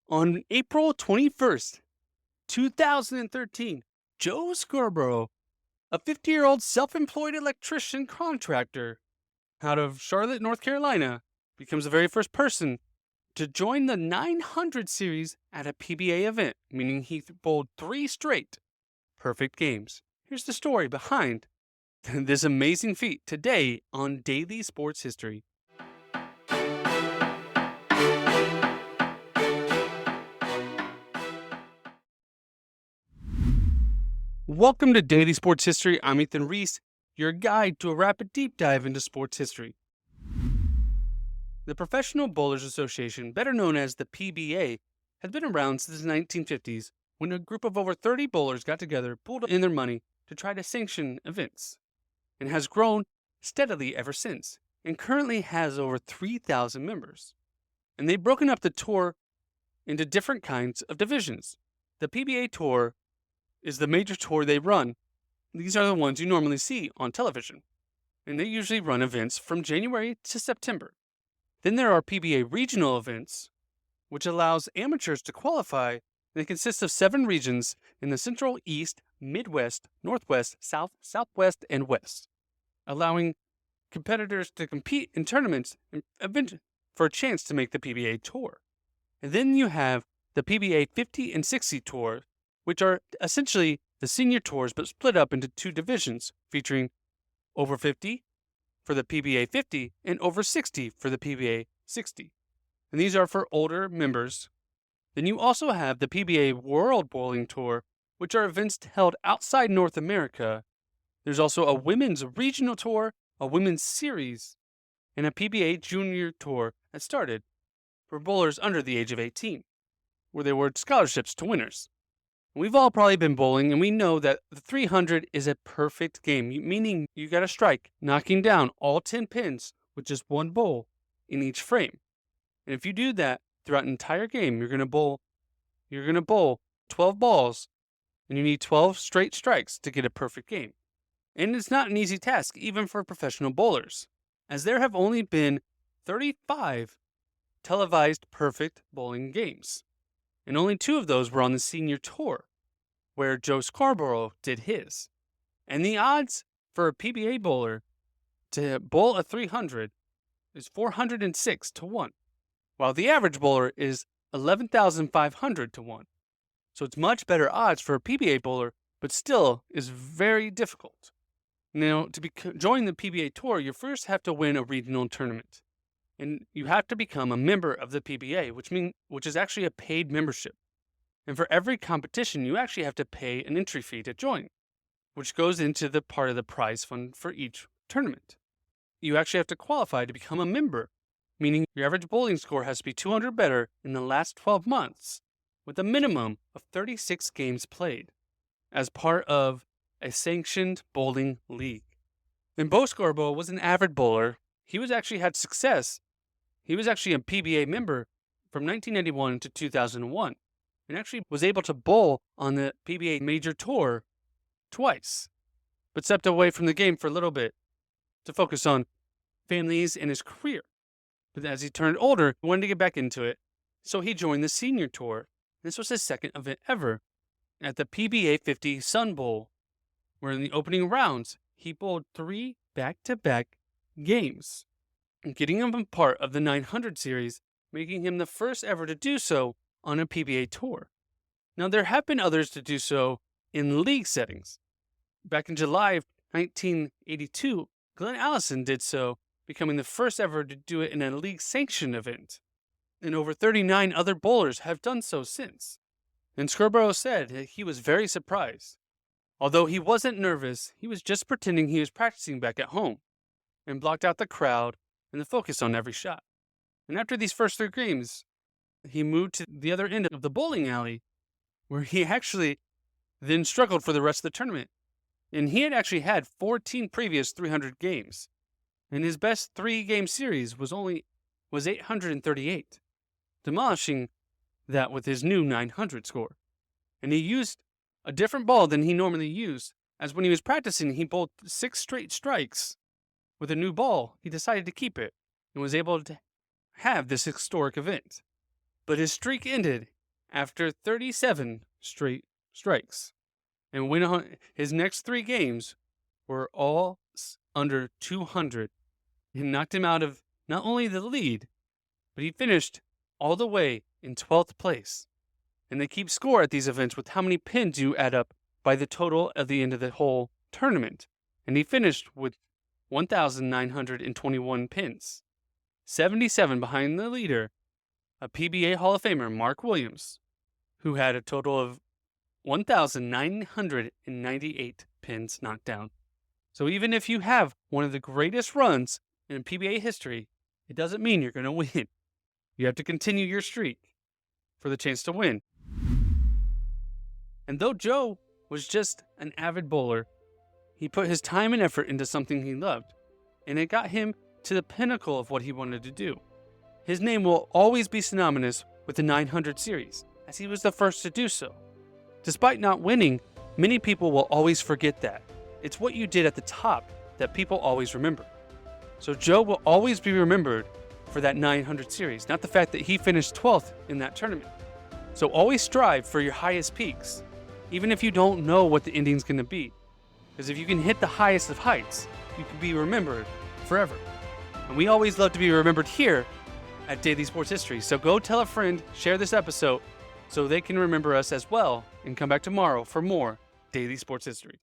On April 21st, 2013, Joe Scarborough, a 50-year-old self-employed electrician contractor out of Charlotte, North Carolina, becomes the very first person to join the 900 series at a PBA event, meaning he bowled three straight perfect games. Here's the story behind this amazing feat today on Daily Sports History. Welcome to Daily Sports History. I'm Ethan Reese, your guide to a rapid deep dive into sports history. The Professional Bowlers Association, better known as the PBA, has been around since the 1950s when a group of over 30 bowlers got together, pooled in their money to try to sanction events, and has grown steadily ever since, and currently has over 3,000 members. And they've broken up the tour into different kinds of divisions. The PBA Tour is the major tour they run. These are the ones you normally see on television, and they usually run events from January to September. Then there are PBA regional events, which allows amateurs to qualify, and it consists of 7 regions in the Central, East, Midwest, Northwest, South, Southwest, and West, allowing competitors to compete in tournaments and event for a chance to make the PBA Tour. And then you have the PBA 50 and 60 Tour, which are essentially the senior tours but split up into 2 divisions, featuring over 50 for the PBA 50 and over 60 for the PBA 60. And these are for older members. Then you also have the PBA World Bowling Tour, which are events held outside North America. There's also a women's regional tour, a women's series, and a PBA Junior Tour that started for bowlers under the age of 18, where they award scholarships to winners. We've all probably been bowling, and we know that the 300 is a perfect game, meaning you got to strike, knocking down all 10 pins with just one bowl in each frame. And if you do that throughout an entire game, you're going to bowl 12 balls, and you need 12 straight strikes to get a perfect game. And it's not an easy task, even for professional bowlers, as there have only been 35 televised perfect bowling games, and only 2 of those were on the senior tour, where Joe Scarborough did his. And the odds for a PBA bowler to bowl a 300 is 406 to 1, while the average bowler is 11,500 to 1. So it's much better odds for a PBA bowler, but still is very difficult. Now, to join the PBA Tour, you first have to win a regional tournament, and you have to become a member of the PBA, which is actually a paid membership. And for every competition, you actually have to pay an entry fee to join, which goes into the part of the prize fund for each tournament. You actually have to qualify to become a member, meaning your average bowling score has to be 200 better in the last 12 months, with a minimum of 36 games played, as part of a sanctioned bowling league. And Bo Scarborough was an avid bowler. He was actually had success. He was actually a PBA member from 1991 to 2001, and actually was able to bowl on the PBA Major Tour twice, but stepped away from the game for a little bit to focus on families and his career. But as he turned older, he wanted to get back into it, so he joined the Senior Tour. This was his second event ever at the PBA 50 Sun Bowl, where in the opening rounds, he bowled 3 back-to-back games, getting him a part of the 900 series, making him the first ever to do so on a PBA tour. Now, there have been others to do so in league settings. Back in July of 1982, Glenn Allison did so, becoming the first ever to do it in a league-sanctioned event. And over 39 other bowlers have done so since. And Scarborough said that he was very surprised. Although he wasn't nervous, he was just pretending he was practicing back at home, and blocked out the crowd and the focus on every shot. And after these first 3 games, he moved to the other end of the bowling alley, where he actually then struggled for the rest of the tournament. And he had actually had 14 previous 300 games, and his best 3-game series was 838, demolishing that with his new 900 score. And he used a different ball than he normally used, as when he was practicing, he bowled 6 straight strikes with a new ball. He decided to keep it and was able to have this historic event. But his streak ended after 37 straight strikes. And went on, his next 3 games were all under 200 and knocked him out of not only the lead, but he finished all the way in 12th place. And they keep score at these events with how many pins you add up by the total at the end of the whole tournament. And he finished with 1,921 pins, 77 behind the leader, a PBA Hall of Famer, Mark Williams, who had a total of 1,998 pins knocked down. So even if you have one of the greatest runs in PBA history, it doesn't mean you're going to win. You have to continue your streak for the chance to win. And though Joe was just an avid bowler, he put his time and effort into something he loved, and it got him to the pinnacle of what he wanted to do. His name will always be synonymous with the 900 series, as he was the first to do so. Despite not winning, many people will always forget that. It's what you did at the top that people always remember. So Joe will always be remembered for that 900 series, not the fact that he finished 12th in that tournament. So always strive for your highest peaks, even if you don't know what the ending's going to be. Because if you can hit the highest of heights, you can be remembered forever. And we always love to be remembered here at Daily Sports History. So go tell a friend, share this episode, so they can remember us as well, and come back tomorrow for more Daily Sports History.